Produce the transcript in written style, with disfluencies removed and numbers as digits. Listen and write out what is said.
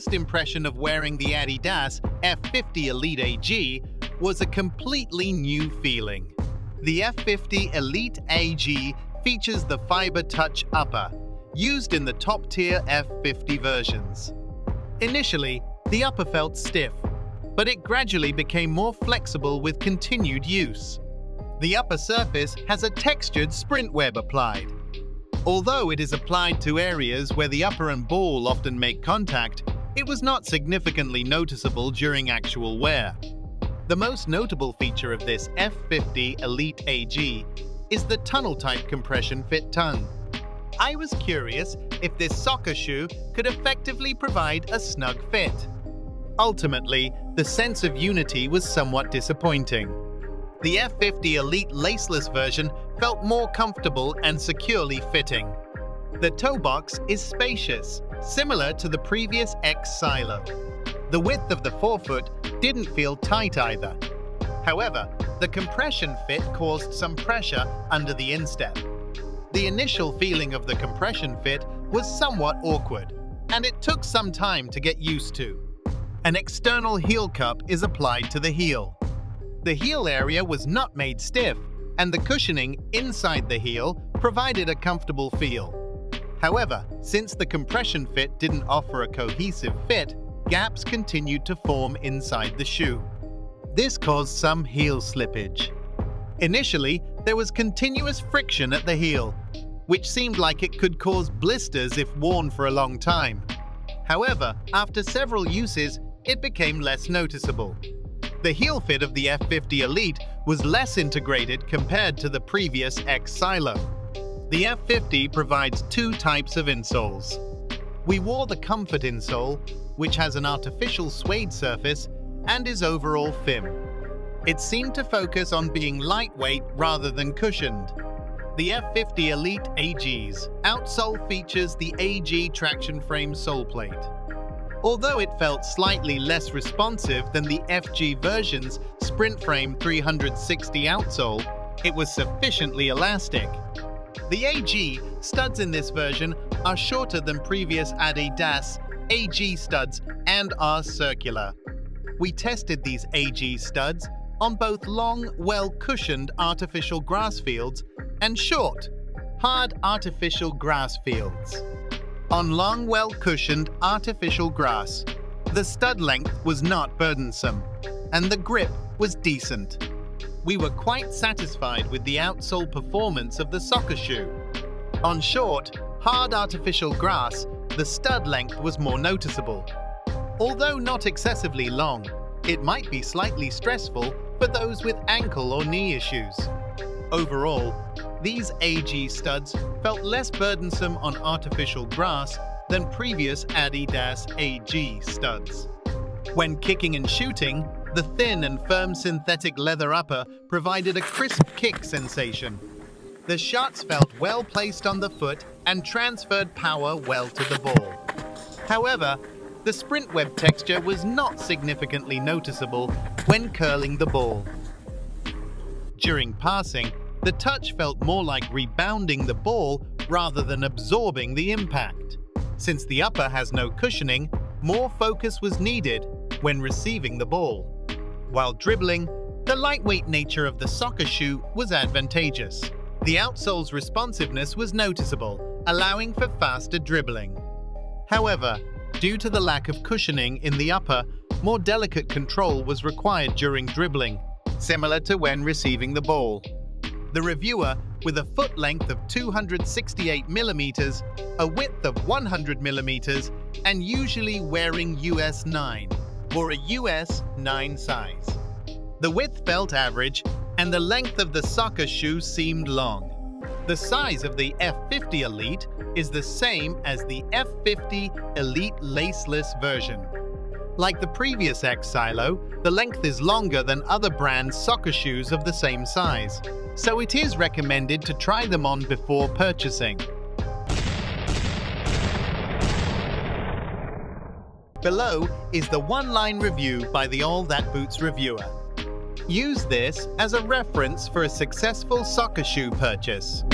first impression of wearing the ADIDAS F50 ELITE AG was a completely new feeling. The F50 ELITE AG features the Fiber Touch upper, used in the top-tier F50 versions. Initially, the upper felt stiff, but it gradually became more flexible with continued use. The upper surface has a textured sprint web applied. Although it is applied to areas where the upper and ball often make contact, it was not significantly noticeable during actual wear. The most notable feature of this F50 ELITE AG is the tunnel-type compression fit tongue. I was curious if this soccer shoe could effectively provide a snug fit. Ultimately, the sense of unity was somewhat disappointing. The F50 ELITE laceless version felt more comfortable and securely fitting. The toe box is spacious, similar to the previous X Silo. The width of the forefoot didn't feel tight either. However, the compression fit caused some pressure under the instep. The initial feeling of the compression fit was somewhat awkward, and it took some time to get used to. An external heel cup is applied to the heel. The heel area was not made stiff, and the cushioning inside the heel provided a comfortable feel. However, since the compression fit didn't offer a cohesive fit, gaps continued to form inside the shoe. This caused some heel slippage. Initially, there was continuous friction at the heel, which seemed like it could cause blisters if worn for a long time. However, after several uses, it became less noticeable. The heel fit of the F50 ELITE was less integrated compared to the previous X Silo. The F50 provides two types of insoles. We wore the Comfort insole, which has an artificial suede surface and is overall firm. It seemed to focus on being lightweight rather than cushioned. The F50 ELITE AG's outsole features the AG traction frame sole plate. Although it felt slightly less responsive than the FG version's Sprint Frame 360 outsole, it was sufficiently elastic. The AG studs in this version are shorter than previous ADIDAS AG studs and are circular. We tested these AG studs on both long, well-cushioned artificial grass fields and short, hard artificial grass fields. On long, well-cushioned artificial grass, the stud length was not burdensome, and the grip was decent. We were quite satisfied with the outsole performance of the soccer shoe. On short, hard artificial grass, the stud length was more noticeable. Although not excessively long, it might be slightly stressful for those with ankle or knee issues. Overall, these AG studs felt less burdensome on artificial grass than previous ADIDAS AG studs. When kicking and shooting, the thin and firm synthetic leather upper provided a crisp kick sensation. The shots felt well placed on the foot and transferred power well to the ball. However, the sprint web texture was not significantly noticeable when curling the ball. During passing, the touch felt more like rebounding the ball rather than absorbing the impact. Since the upper has no cushioning, more focus was needed when receiving the ball. While dribbling, the lightweight nature of the soccer shoe was advantageous. The outsole's responsiveness was noticeable, allowing for faster dribbling. However, due to the lack of cushioning in the upper, more delicate control was required during dribbling, similar to when receiving the ball. The reviewer, with a foot length of 268 mm, a width of 100 mm, and usually wearing US 9, wore a US 9 size. The width felt average, and the length of the soccer shoe seemed long. The size of the F50 ELITE is the same as the F50 ELITE laceless version. Like the previous X Silo, the length is longer than other brands' soccer shoes of the same size, so it is recommended to try them on before purchasing. Below is the one-line review by the All That Boots reviewer. Use this as a reference for a successful soccer shoe purchase.